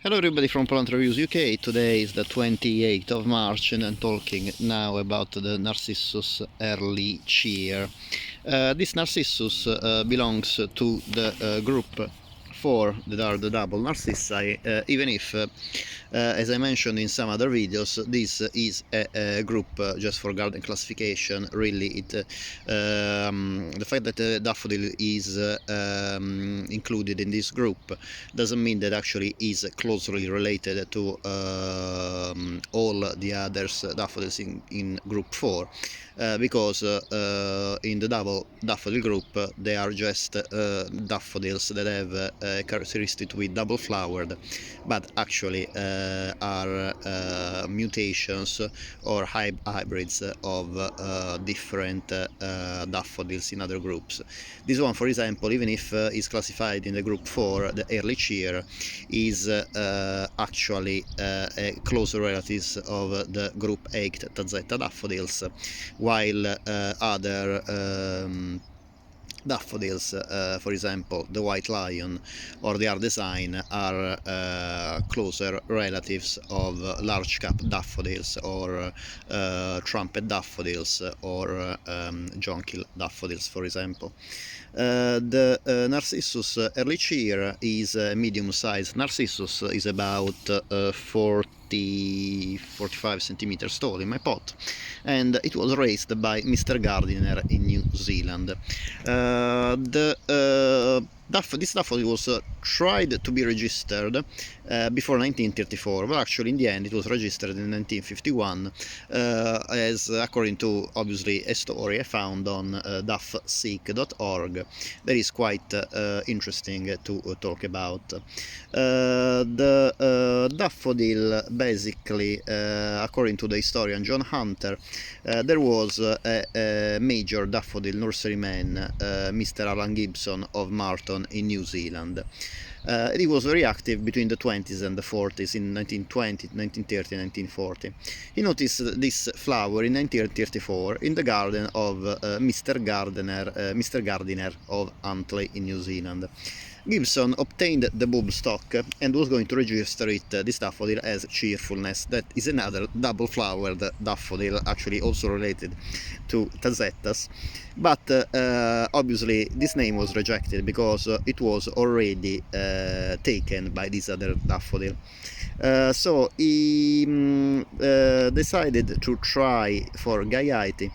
Hello everybody from Plant Reviews UK. Today is the 28th of March and I'm talking now about the Narcissus Erlicheer. This Narcissus belongs to the group 4 that are the double Narcissi, even if, as I mentioned in some other videos, this is a group just for garden classification. Really, the fact that daffodil is included in this group doesn't mean that actually is closely related to all the others daffodils in group 4. Because in the double daffodil group they are just daffodils that have characteristic to be double flowered, but actually are mutations or hybrids of different daffodils in other groups. This one, for example, even if is classified in the group 4, the Erlicheer is actually a closer relative of the group 8 Tazetta daffodils, while other daffodils, for example the white lion or the ardesign, are closer relatives of large cap daffodils or trumpet daffodils or jonquil daffodils, for example. The Narcissus Erlicheer is a medium-sized Narcissus, is about 45 centimeters tall in my pot, and it was raised by Mr. Gardiner in New Zealand. This daffodil was tried to be registered before 1934, but actually in the end it was registered in 1951, as according to obviously a story I found on daffseek.org that is quite interesting to talk about. The daffodil, basically, according to the historian John Hunter, there was a major daffodil nurseryman, Mr. Alan Gibson of Marton in New Zealand. He was very active between the 20s and the 40s, in 1920, 1930 and 1940. He noticed this flower in 1934 in the garden of Mr. Gardiner of Huntly in New Zealand. Gibson obtained the bulb stock and was going to register it, this daffodil, as Cheerfulness. That is another double-flowered daffodil, actually also related to Tazettas. But obviously this name was rejected because it was already taken by this other daffodil. So he decided to try for Gaiety,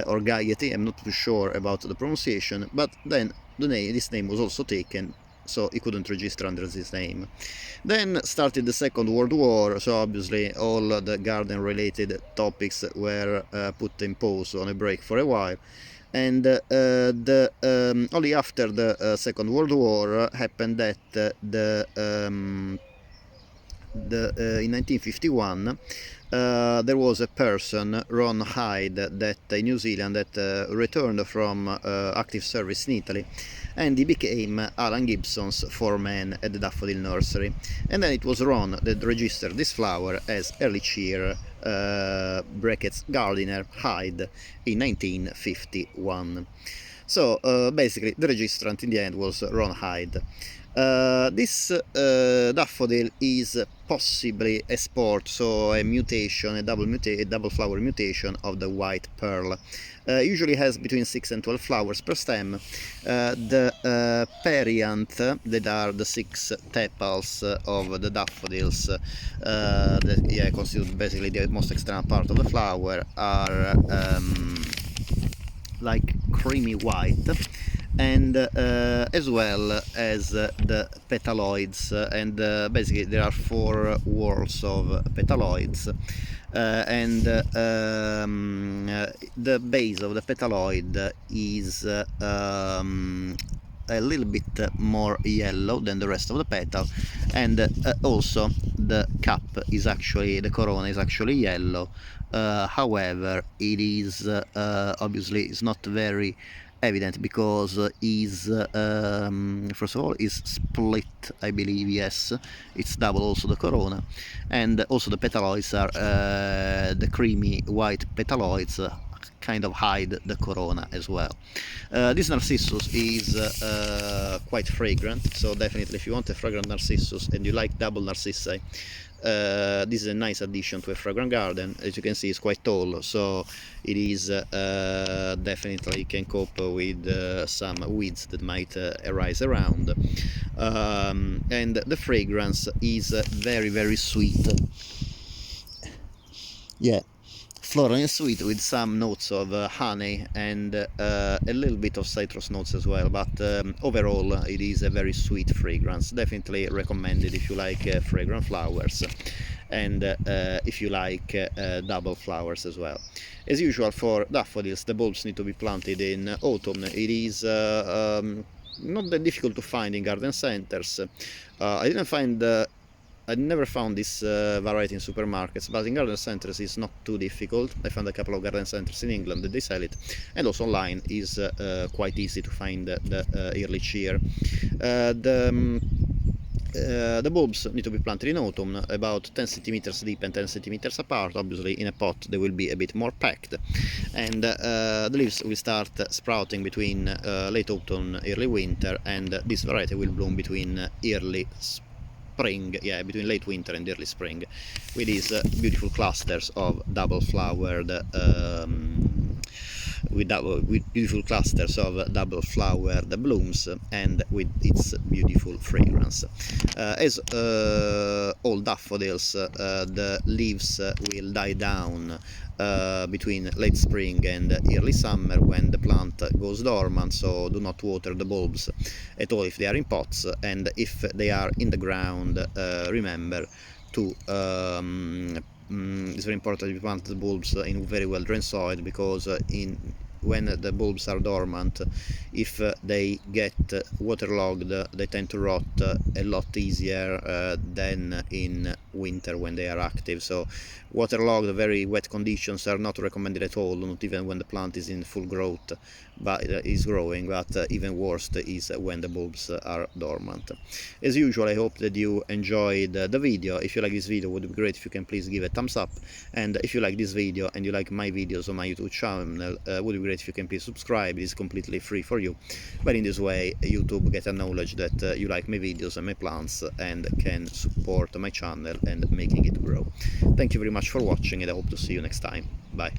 or Gaiety, I'm not too sure about the pronunciation, but then this name was also taken, so he couldn't register under this name. Then started the Second World War, so obviously all the garden related topics were put in pause, on a break for a while, and only after the Second World War happened that in 1951 there was a person, Ron Hyde, that in New Zealand, that returned from active service in Italy, and he became Alan Gibson's foreman at the Daffodil Nursery. And then it was Ron that registered this flower as Erlicheer brackets Gardiner Hyde in 1951. So basically the registrant in the end was Ron Hyde. This daffodil is possibly a sport, so a mutation, a double flower mutation of the white pearl. Usually has between 6 and 12 flowers per stem. The perianth, that are the 6 tepals of the daffodils, that constitute basically the most external part of the flower, are like creamy white, and as well as the petaloids, and basically there are 4 whorls of petaloids, and the base of the petaloid is a little bit more yellow than the rest of the petal, and also the cap is actually, the corona is actually yellow. However, it is obviously it's not very evident because is first of all is split, I believe. Yes, it's double also the corona, and also the petaloids are the creamy white petaloids kind of hide the corona as well. This Narcissus is quite fragrant, so definitely if you want a fragrant Narcissus and you like double Narcissi, this is a nice addition to a fragrant garden. As you can see, it's quite tall, so it is definitely can cope with some weeds that might arise around. And the fragrance is very sweet. Yeah, floral and sweet, with some notes of honey and a little bit of citrus notes as well, but overall it is a very sweet fragrance. Definitely recommended if you like fragrant flowers, and if you like double flowers as well. As usual for daffodils, the bulbs need to be planted in autumn. It is not that difficult to find in garden centers. I never found this variety in supermarkets, but in garden centers it's not too difficult. I found a couple of garden centers in England that they sell it, and also online is quite easy to find the Erlicheer. The bulbs need to be planted in autumn, about 10 centimeters deep and 10 centimeters apart. Obviously in a pot they will be a bit more packed, and the leaves will start sprouting between late autumn, early winter, and this variety will bloom between early spring, yeah, between late winter and early spring, with these beautiful clusters of double flowered with beautiful clusters of double flowered blooms, and with its beautiful fragrance. As all daffodils, the leaves will die down between late spring and early summer, when the plant goes dormant, so do not water the bulbs at all if they are in pots, and if they are in the ground, remember to it's very important to plant the bulbs in very well drained soil, because when the bulbs are dormant, if they get waterlogged, they tend to rot a lot easier than in winter when they are active. So waterlogged, very wet conditions are not recommended at all, not even when the plant is in full growth, but is growing. But even worse is when the bulbs are dormant. As usual, I hope that you enjoyed the video. If you like this video, it would be great if you can please give a thumbs up, and if you like this video and you like my videos on my YouTube channel, would be great if you can please subscribe. It is completely free for you, but in this way YouTube get a knowledge that you like my videos and my plants, and can support my channel and making it grow. Thank you very much for watching, and I hope to see you next time. Bye.